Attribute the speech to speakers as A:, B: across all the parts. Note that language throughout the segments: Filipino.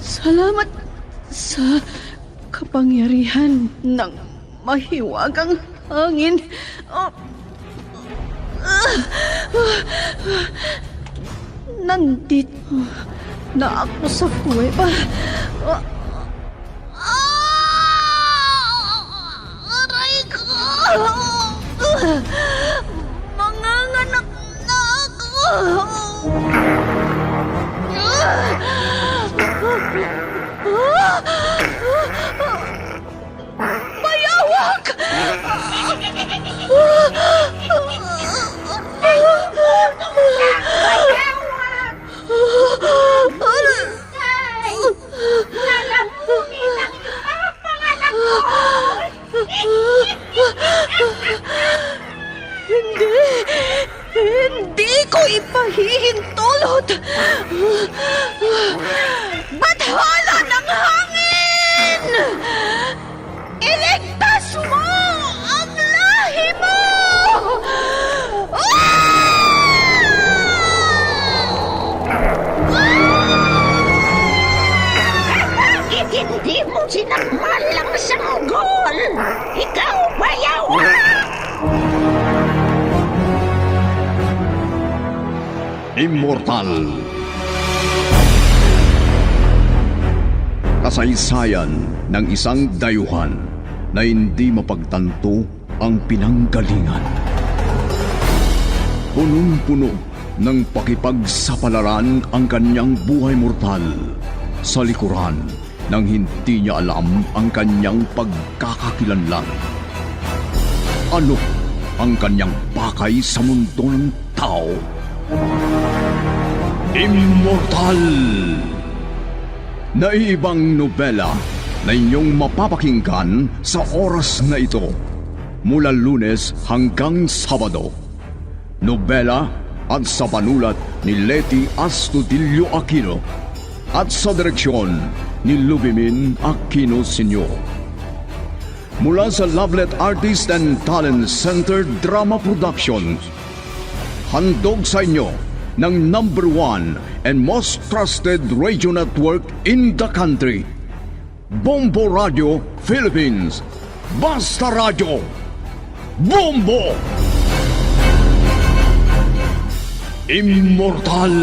A: Salamat sa kapangyarihan ng mahiwagang hangin. Nandito na ako sa kuweba. Aray ko! Manganganak na ako! Bayawak! Hindi ko ipahihintulot. Bathala ng hangin! Iligtas mo ang lahi mo!
B: Bakit hindi mo sinakmal ang sanggol? Ikaw, bayawak!
C: Immortal. Kasaysayan ng isang dayuhan na hindi mapagtanto ang pinanggalingan. Punong-puno ng pakipagsapalaran ang kanyang buhay mortal sa likuran nang hindi niya alam ang kanyang pagkakakilanlan. Ano ang kanyang pakay sa mundo ng tao? Immortal! Naiibang nobela na inyong mapapakinggan sa oras na ito mula Lunes hanggang Sabado. Nobela at sa panulat ni Leti Astudillo Aquino at sa direksyon ni Lubimin Aquino Sr. Mula sa Lovelet Artist and Talent Center Drama Productions, handog sa inyo ng #1 and most trusted radio network in the country, Bombo Radio Philippines. Basta Radio Bombo! Immortal!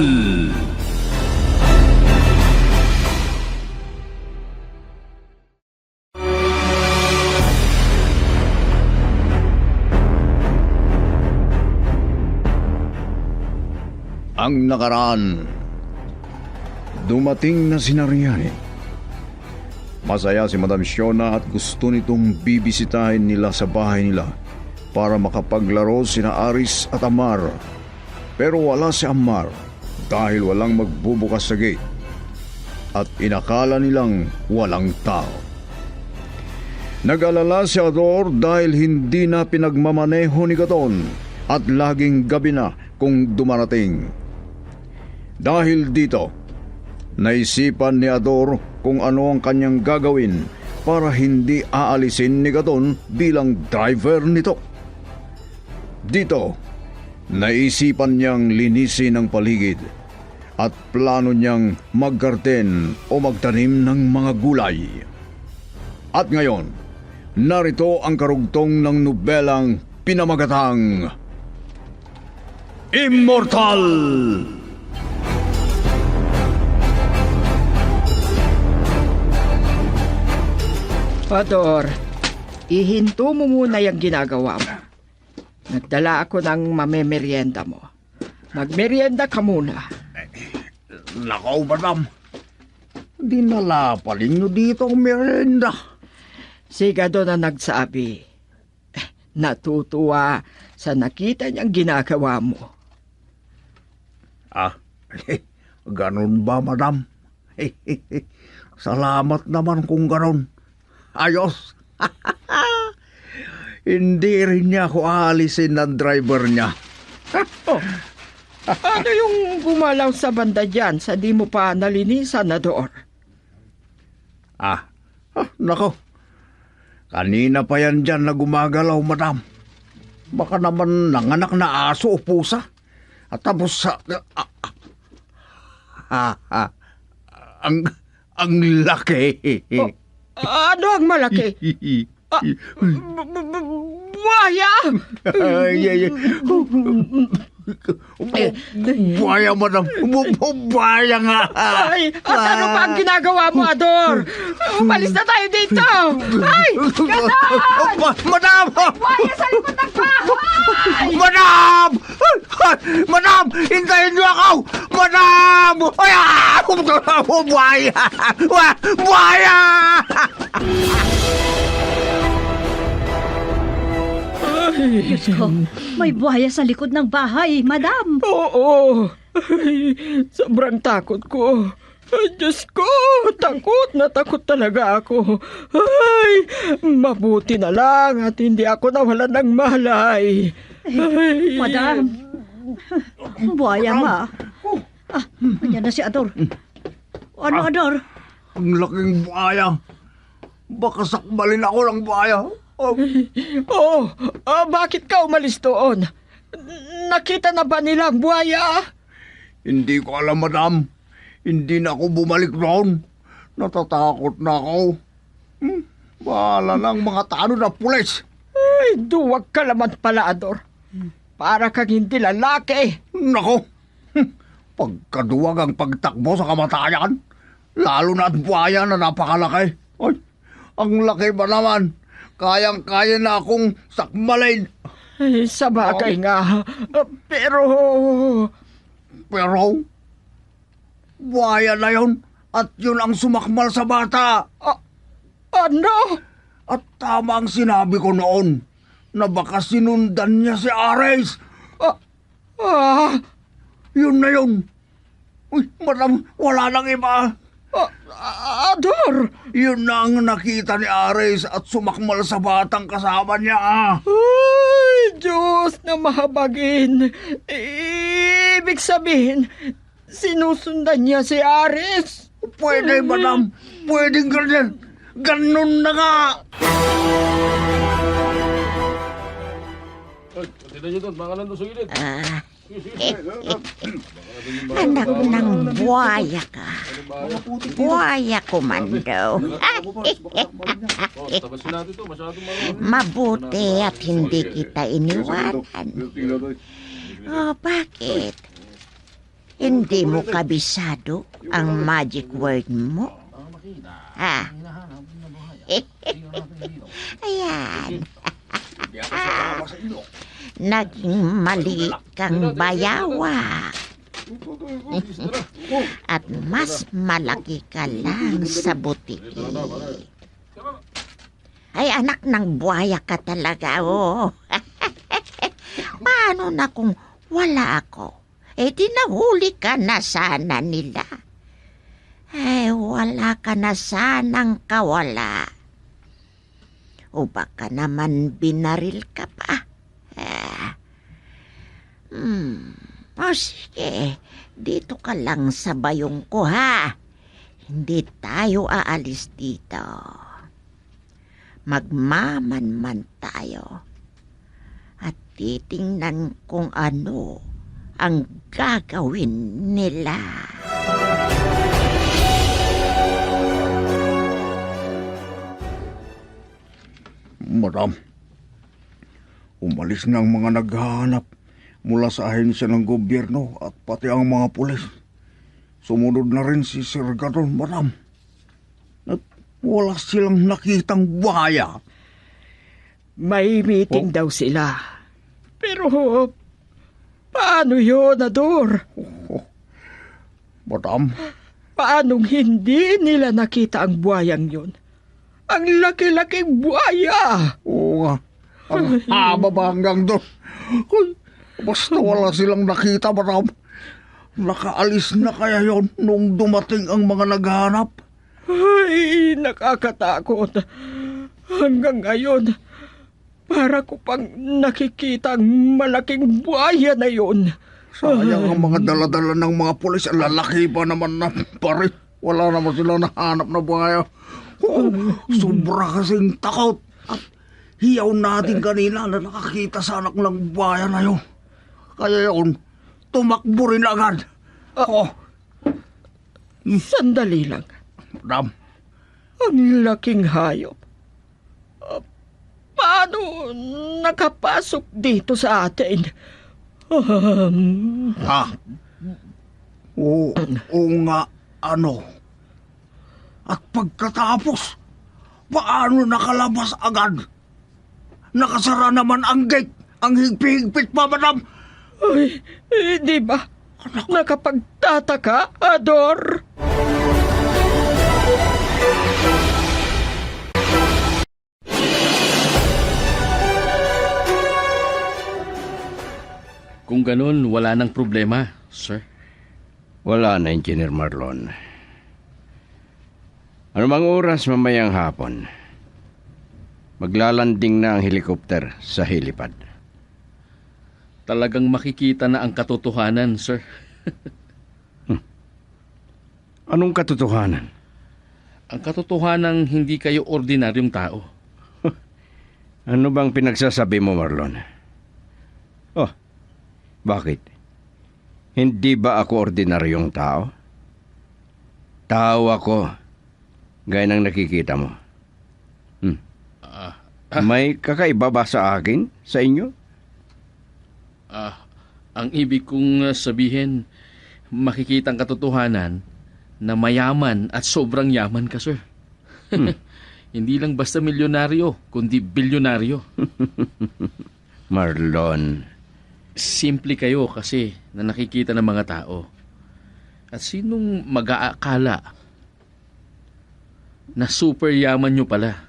C: Ang nakaraan, dumating na si Nariani. Masaya si Madam Shona at gusto nitong bibisitahin nila sa bahay nila para makapaglaro sina Aris at Amar. Pero wala si Amar dahil walang magbubukas sa gate at inakala nilang walang tao. Nag-alala si Ador dahil hindi na pinagmamaneho ni Gaton at laging gabi na kung dumarating. Dahil dito, naisipan ni Ador kung ano ang kanyang gagawin para hindi aalisin ni Gaton bilang driver nito. Dito, naisipan niyang linisin ang paligid at plano niyang maggarden o magtanim ng mga gulay. At ngayon, narito ang karugtong ng nobelang pinamagatang Immortal!
D: Ador, ihinto mo muna yung ginagawa mo. Nagdala ako ng mamemerienda mo. Magmerienda ka muna.
C: Nakaw, madam. Dinala pa rin nyo dito ang merienda.
D: Si Gado na nagsabi, natutuwa sa nakita niyang ginagawa mo.
C: Ganun ba, madam? Salamat naman kung ganun. Ayos. Hindi rin niya ako aalisin ng driver niya.
D: Ano yung gumalaw sa banda dyan sa di mo pa nalinisan, Ador?
C: Nako. Kanina pa yan dyan na gumagalaw, madam. Baka naman nanganak na aso o pusa. At tapos sa... ang laki.
D: Ano ang malaki? Buhaya!
C: Buhaya, madam. Buhaya nga.
D: Ay, at ano pa ang ginagawa mo, Ador? Umalis na tayo dito! Ay!
C: Madam!
D: Buhaya sa likod ng bahay!
C: Madam! Madam! Hintayin niyo ako! Madam! Ay! Buhaya! Buhaya!
A: Diyos ko, may buhaya sa likod ng bahay, madam.
D: Oo. Ay, sobrang takot ko. Ay, Diyos ko, takot na takot talaga ako. Ay, mabuti na lang at hindi ako nawalan ng malay. Ay,
A: Madam, buhaya nga. Nandiyan na si Ador. Ano, Ador?
C: Ang laking buhaya. Baka sakbalin ako ng buhaya.
D: Bakit ka umalis doon? Nakita na ba nila ang buhaya?
C: Hindi ko alam, madam. Hindi na ako bumalik roon. Natatakot na ako. Bahala ng mga tano na pulis.
D: Ay, duwag ka naman pala, Ador. Para kang hindi lalaki.
C: Nako, pagkaduwag ang pagtakbo sa kamatayan. Lalo na at buhaya na napakalaki. Ay, ang laki ba naman? Kayang-kaya na akong sakmalin.
D: Ay, sa bagay nga. Pero...
C: Pero, buhaya na yun. At yun ang sumakmal sa bata.
D: Ano?
C: At tama ang sinabi ko noon na baka sinundan niya si Ares. Yun na yun. Uy, madam, wala nang iba.
D: Ador!
C: Yun na ang nakita ni Ares at sumakmal sa batang kasama niya.
D: Ay, Diyos na mahabagin. Ibig sabihin, sinusundan niya si Ares.
C: Pwede, madam. Pwedeng ganyan. Ganun na nga.
B: Anak ng buhaya ka. Buhaya komando. Mabuti at hindi kita iniwanan. Bakit? Hindi mo kabisado ang magic word mo? Ayan. Naging mali kang bayawa. At mas malaki ka lang sa butiki. Ay, anak ng buhaya ka talaga, oh. Paano na kung wala ako? Di nahuli ka na sana nila. Ay, wala ka na sanang kawala. O baka naman binaril ka pa. O sige, dito ka lang sa bayong ko, ha? Hindi tayo aalis dito. Magmamanman tayo. At titingnan kung ano ang gagawin nila.
C: Madam, umalis na ang mga naghahanap mula sa ahensya ng gobyerno at pati ang mga pulis. Sumunod na rin si Sir Gadon, madam. At wala silang nakitang buhaya.
D: May meeting daw sila. Pero, paano yun, Ador?
C: Madam,
D: Paanong hindi nila nakita ang buhayang yun? Ang laki-laking buhaya!
C: oo nga. Ang haba ba hanggang doon? Basta wala silang nakita, madam. Nakaalis na kaya yon nung dumating ang mga naghahanap?
D: Ay, nakakatakot. Hanggang ngayon, para ko pang nakikita ang malaking buhaya na yun.
C: Sayang ang mga dala-dala ng mga pulis. Ang lalaki pa naman na pare. Wala naman silang nahanap na buhaya. Sobra kasing takot. At hiyaw natin kanina na nakakita sa anak ng buhaya na yun. Kaya yun,
E: tumakbo rin agad. Oh,
D: Sandali lang.
E: Madam,
D: Ang laking hayop. Paano nakapasok dito sa atin?
E: ha? Oo nga, ano? At pagkatapos, paano nakalabas agad? Nakasara naman ang gate. Ang higpi-higpit pa, madam.
D: Ay, hindi ba? Nakapagtataka, Ador?
F: Kung ganun, wala nang problema, sir.
G: Wala na, Engineer Marlon. Anumang oras mamayang hapon, maglalanding na ang helikopter sa helipad.
F: Talagang makikita na ang katotohanan, sir.
G: Anong katotohanan?
F: Ang katotohanan hindi kayo ordinaryong tao.
G: Ano bang pinagsasabi mo, Marlon? Oh, bakit? Hindi ba ako ordinaryong tao? Tao ako, gaya ng nakikita mo. May kakaiba ba sa akin, sa inyo?
F: Ang ibig kong sabihin, makikita ang katotohanan na mayaman at sobrang yaman ka, sir. Hindi lang basta milyonaryo, kundi bilyonaryo.
G: Marlon,
F: Simple kayo kasi na nakikita ng mga tao. At sinong mag-aakala na super yaman nyo pala,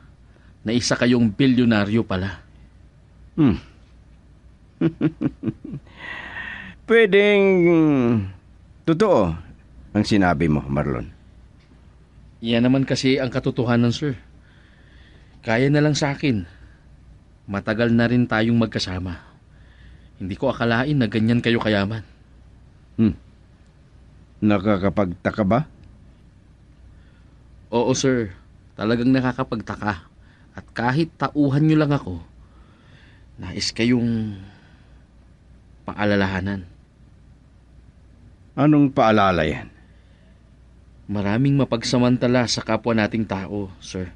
F: na isa kayong bilyonaryo pala?
G: pwedeng totoo ang sinabi mo, Marlon.
F: Yan naman kasi ang katotohanan, sir. Kaya na lang sa akin. Matagal na rin tayong magkasama. Hindi ko akalain na ganyan kayo kayaman.
G: Nakakapagtaka ba?
F: Oo, sir. Talagang nakakapagtaka. At kahit tauhan nyo lang ako, nais kayong paalalahanan.
G: Anong paalala yan?
F: Maraming mapagsamantala sa kapwa nating tao, sir.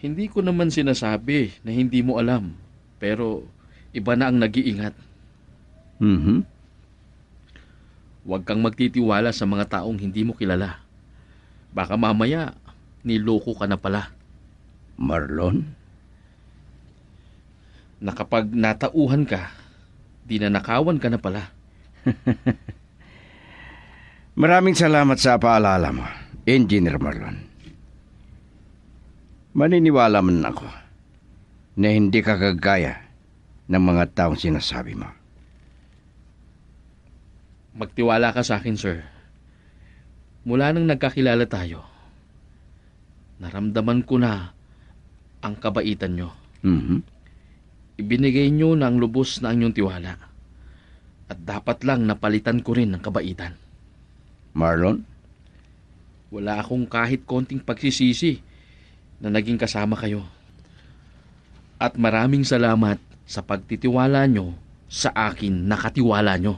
F: Hindi ko naman sinasabi na hindi mo alam, pero iba na ang nag-iingat. Huwag kang magtitiwala sa mga taong hindi mo kilala. Baka mamaya, niloko ka na pala.
G: Marlon?
F: Na kapag natauhan ka, dinanakawan ka na pala.
G: Maraming salamat sa paalala mo, Engineer Marlon. Maniniwala man ako na hindi ka kagaya ng mga taong sinasabi mo.
F: Magtiwala ka sa akin, sir. Mula nang nagkakilala tayo, naramdaman ko na ang kabaitan nyo. Ibinigay nyo na ang lubos na inyong tiwala. At dapat lang napalitan ko rin ang kabaitan.
G: Marlon?
F: Wala akong kahit konting pagsisisi na naging kasama kayo. At maraming salamat sa pagtitiwala nyo sa akin na katiwala nyo.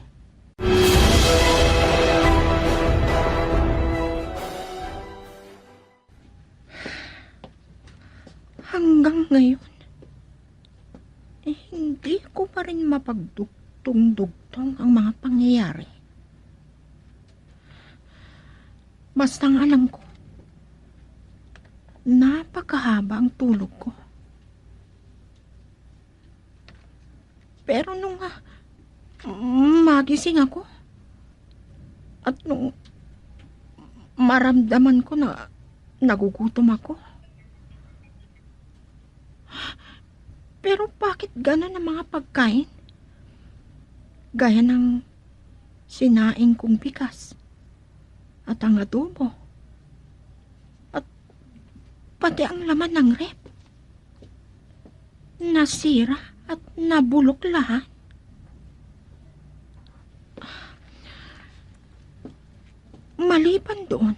B: Hanggang ngayon, hindi ko pa rin mapagdugtong-dugtong ang mga pangyayari. Basta ang alam ko, napakahaba ang tulog ko. Pero nung magising ako, at nung maramdaman ko na nagugutom ako, pero bakit gano'n ang mga pagkain? Gaya ng sinaing kong bigas at ang adobo at pati ang laman ng rep. Nasira at nabulok lahat. Maliban doon,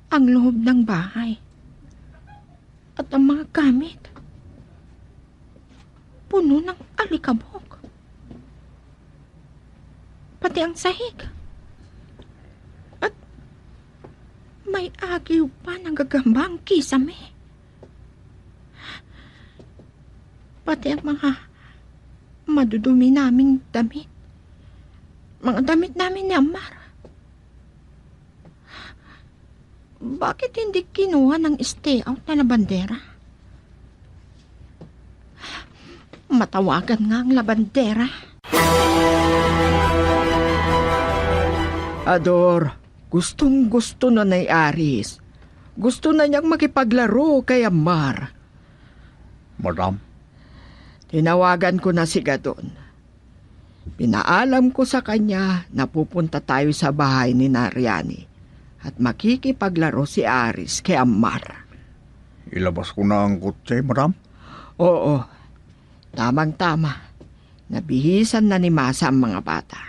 B: ang loob ng bahay at ang mga gamit puno ng alikabok. pati ang sahig. At may agiw pa ng gagambang kisame. Pati ang mga madudumi naming damit. Mga damit namin ni Amar. Bakit hindi kinuha ng stay out na labandera? Matawagan nga ang labandera.
D: Ador, gustong-gusto na ni Aris. Gusto na niyang makipaglaro kay Amar.
E: Madam,
D: Tinawagan ko na si Gadon. Pinaalam ko sa kanya na pupunta tayo sa bahay ni Nariani at makikipaglaro si Aris kay Amar.
E: ilabas ko na ang kutse, madam.
D: Oo, tamang-tama. Nabihisan na ni Masa ang mga bata.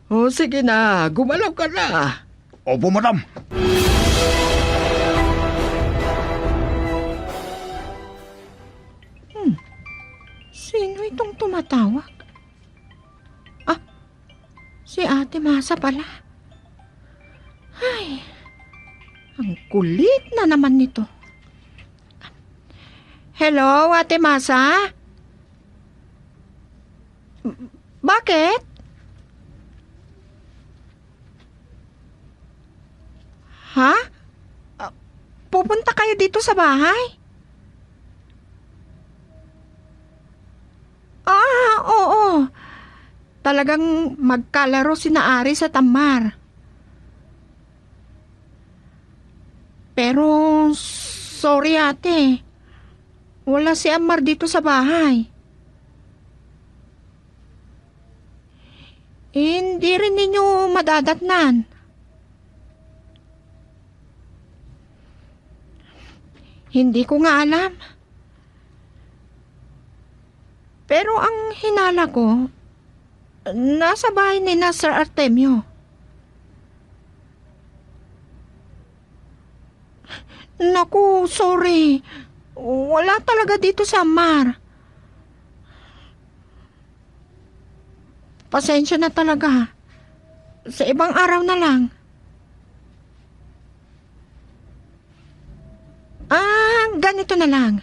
D: O sige na, gumalaw ka na.
E: Opo, madam.
B: Sino itong tumatawag? Ah, si Ate Masa pala. Ay, ang kulit na naman nito. Hello, Ate Masa? Bakit? Ha? Pupunta kayo dito sa bahay? Oo. Talagang magkalaro si Aris at Amar. Pero, sorry ate. Wala si Amar dito sa bahay. Hindi rin ninyo madadatnan. Hindi ko nga alam. Pero ang hinala ko, nasa bahay ni Sir Artemio. Naku, sorry. Wala talaga dito sa Amar. Pasensya na talaga. Sa ibang araw na lang. Ganito na lang.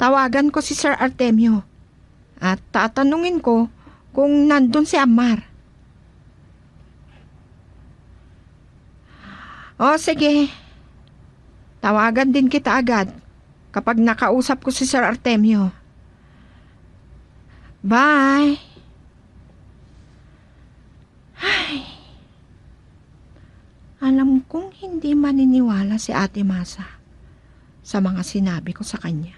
B: Tawagan ko si Sir Artemio. At tatanungin ko kung nandun si Amar. O sige. Tawagan din kita agad kapag nakausap ko si Sir Artemio. Bye! Ay. Alam kong hindi maniniwala si Ate Masa sa mga sinabi ko sa kanya.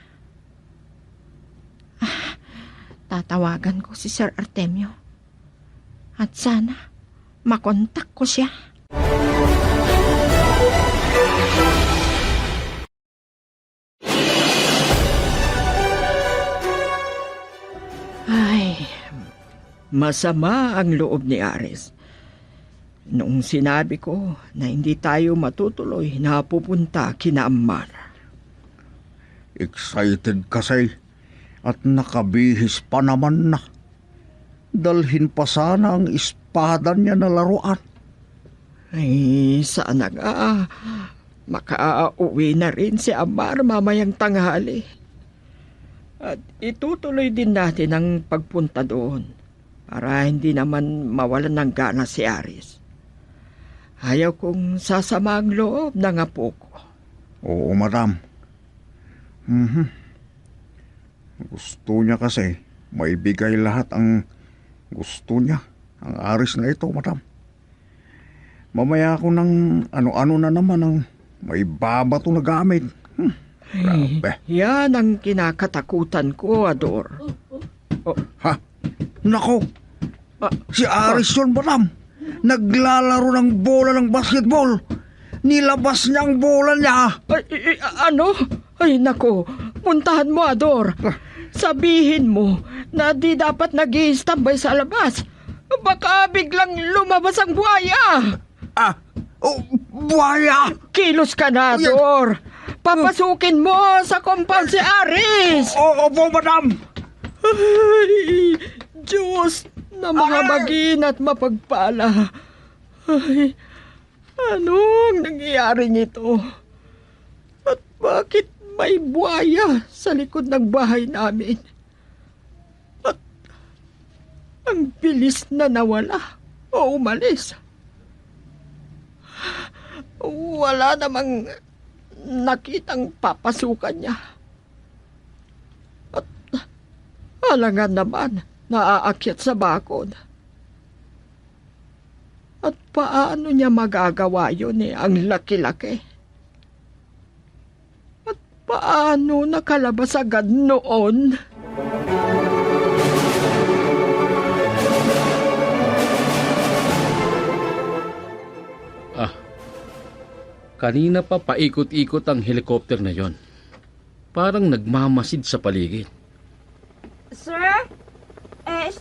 B: Tatawagan ko si Sir Artemio. At sana makontak ko siya.
D: Ay, masama ang loob ni Aris. Noong sinabi ko na hindi tayo matutuloy na pupunta kina Amar.
E: Excited kasi at nakabihis pa naman na. Dalhin pa sana ang espada niya na laruan.
D: Ay, sana nga. Makauwi na rin si Amar mamayang tanghali. At itutuloy din natin ang pagpunta doon para hindi naman mawalan ng gana si Aris. Ayaw kong sasama ang loob ng apo ko.
E: Oo, madam. Gusto niya kasi maibigay lahat ang gusto niya. Ang Aris na ito, madam. Mamaya ako ng ano-ano na naman ang may babato na gamit. Grabe.
D: Yan ang kinakatakutan ko, Ador.
E: Ha? Nako! Si Aris yun, madam. Naglalaro ng bola ng basketball. Nilabas niya ang bola niya.
D: Ano? Ay, nako. Puntahan mo, Ador. Sabihin mo na di dapat nag-i-standby sa labas. Baka biglang lumabas ang buhaya.
E: Buhaya!
D: Kilos ka na, Ador. Papasukin mo sa compound si Aris.
E: Opo, madam.
D: Ay, Diyos, na mahabagin at mapagpala. Ay, anong nangyayari nito? At bakit may buhaya sa likod ng bahay namin? At ang bilis na nawala o umalis. Wala namang nakitang papasukan niya. At alangan naman naaakyat sa bakod. At paano niya magagawa yun ang laki-laki? At paano nakalabas agad noon?
F: Kanina pa paikot-ikot ang helicopter na yon. Parang nagmamasid sa paligid.
B: Sir?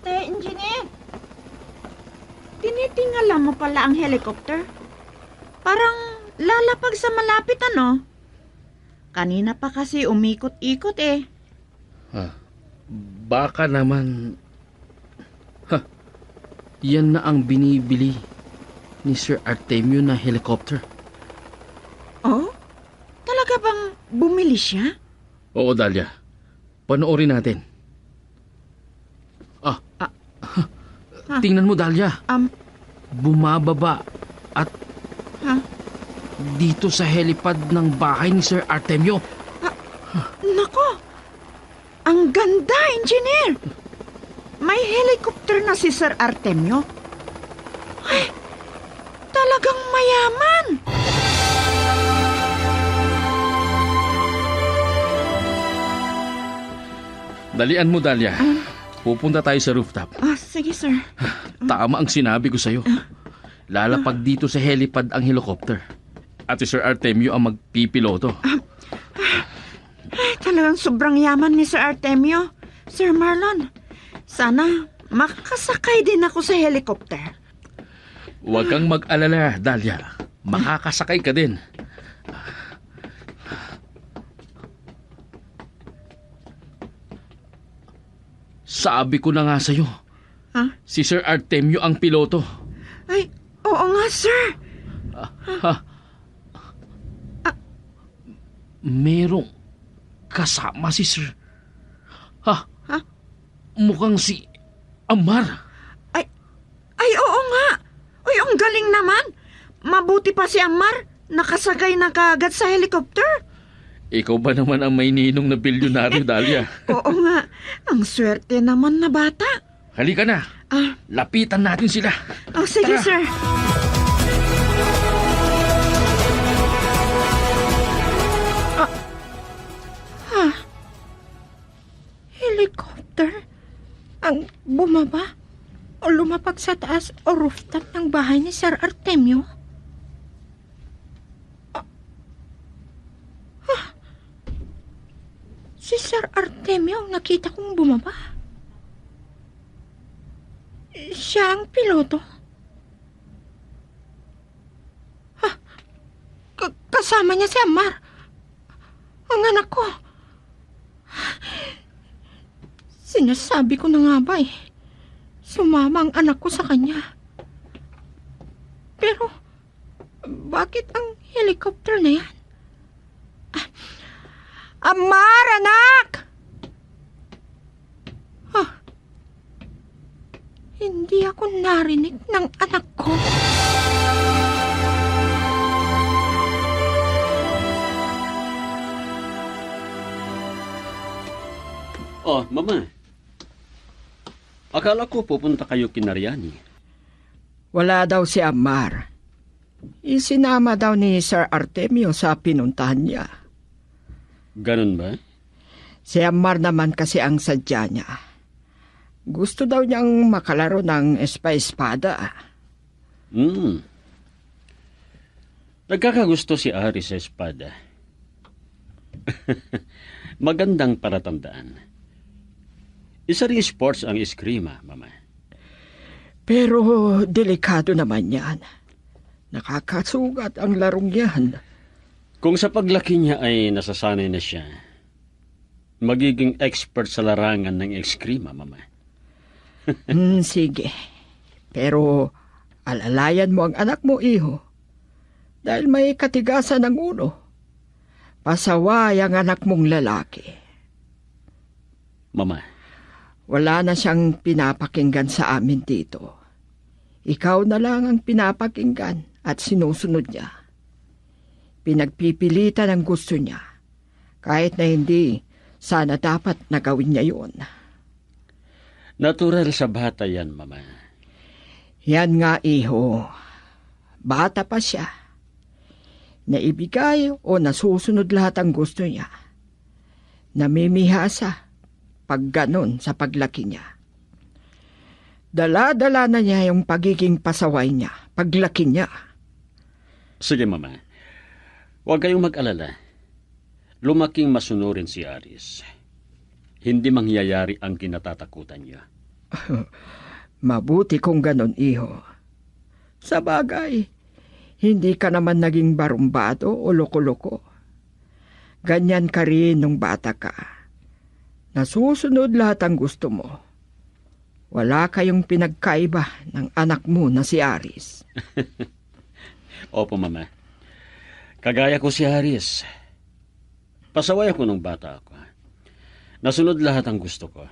B: Engineer? Tinitingala mo pala ang helicopter? Parang lalapag sa malapit, ano? Kanina pa kasi umikot-ikot eh.
F: Baka naman... Yan na ang binibili ni Sir Artemio na helicopter.
B: Oh? Talaga bang bumili siya?
F: Oo, Dahlia. Panoorin natin. Tingnan mo, Dahlia. Bumababa at dito sa helipad ng bahay ni Sir Artemio.
B: Nako! Ang ganda, engineer! May helicopter na si Sir Artemio. Ay, talagang mayaman!
F: Dalian mo, Dahlia. Pupunta tayo sa rooftop.
B: Sige, sir.
F: Tama ang sinabi ko sa'yo. Lalapag dito sa helipad ang helicopter. At si Sir Artemio ang magpipiloto.
B: Ay, talagang sobrang yaman ni Sir Artemio. Sir Marlon, sana makasakay din ako sa helicopter.
F: Huwag kang mag-alala, Dahlia. Makakasakay ka din. Sabi ko na nga sa'yo. Si Sir Artemio ang piloto.
B: Ay, oo nga, sir.
F: Merong kasama si Sir. Mukhang si Amar.
B: Ay, oo nga. Uy, ang galing naman. Mabuti pa si Amar. Nakasagay na kaagad sa helicopter.
F: Ikaw ba naman ang may ninong na bilyonaryo, Dahlia?
B: Oo nga. Ang swerte naman na bata.
F: Halika na. Lapitan natin sila.
B: Sige,
F: Tara.
B: sir.
A: Helicopter? Ang bumaba o lumapag sa taas o rooftop ng bahay ni Sir Artemio? Si Sir Artemio ang nakita kong bumaba. Siya ang piloto. Kasama niya si Amar. Ang anak ko. Sinasabi ko na nga ba sumama ang anak ko sa kanya. Pero, bakit ang helicopter na yan? Amar, anak! Hindi ako narinig ng anak ko.
H: Mama. Akala ko pupunta kayo kina Riani.
D: Wala daw si Amar. Isinama daw ni Sir Artemio sa pinuntahan niya.
H: Ganun ba?
D: Si Amar naman kasi ang sadya niya. Gusto daw niyang makalaro ng espada.
H: Nagkakagusto si Ari sa espada. Magandang palatandaan. Isa ring sports ang eskrima, Mama.
D: Pero delikado naman yan. Nakakasugat ang larong yan.
H: Kung sa paglaki niya ay nasasanay na siya, magiging expert sa larangan ng eskrima, Mama.
D: Sige. Pero alalayan mo ang anak mo, iho. Dahil may katigasan ng ulo. Pasaway ang anak mong lalaki.
H: Mama,
D: Wala na siyang pinapakinggan sa amin dito. Ikaw na lang ang pinapakinggan at sinusunod niya. Pinagpipilitan ang gusto niya. Kahit na hindi, sana dapat nagawin niya yun.
H: natural sa bata yan, Mama.
D: Yan nga, iho. Bata pa siya. Naibigay o nasusunod lahat ang gusto niya. Namimihasa pag ganon sa paglaki niya. Dala-dala na niya yung pagiging pasaway niya, paglaki niya.
H: Sige, Mama. Huwag kayong mag-alala. Lumaking masunurin si Aris. Hindi mangyayari ang kinatatakutan niya.
D: Mabuti kung ganon, iho. Sa bagay, hindi ka naman naging barumbado o loko-loko. Ganyan ka rin nung bata ka. Nasusunod lahat ang gusto mo. Wala kayong pinagkaiba ng anak mo na si Aris.
H: Opo, Mama. Kagaya ko si Aris. Pasaway ako nung bata ako. Nasunod lahat ang gusto ko.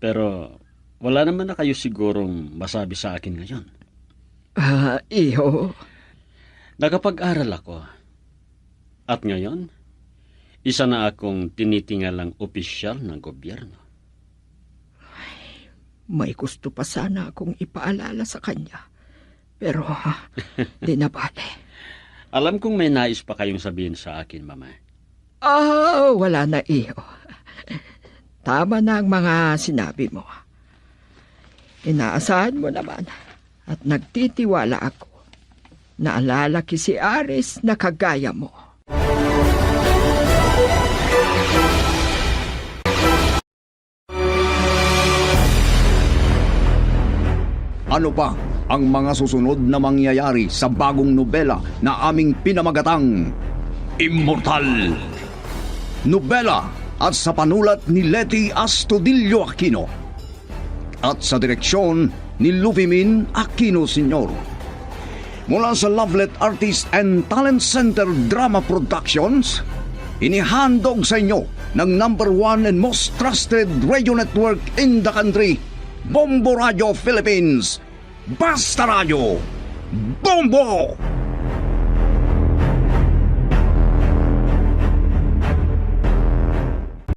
H: Pero wala naman na kayo sigurong masabi sa akin ngayon.
D: Iho,
H: Nakapag-aral ako. At ngayon, isa na akong tinitingalang opisyal ng gobyerno.
D: may gusto pa sana akong ipaalala sa kanya. Pero di na bale.
H: Alam kong may nais pa kayong sabihin sa akin, Mama.
D: Wala na, iho. Tama na ang mga sinabi mo. Inaasahan mo naman at nagtitiwala ako na lalaki si Aris na kagaya mo.
C: Ano pa ang mga susunod na mangyayari sa bagong nobela na aming pinamagatang Immortal? Nobela at sa panulat ni Leti Astudillo Aquino at sa direksyon ni Lupimin Aquino Sr. Mula sa Lovelet Artist and Talent Center Drama Productions, inihandog sa inyo ng #1 and most trusted radio network in the country, Bombo Radio Philippines. Basta Radio Bombo!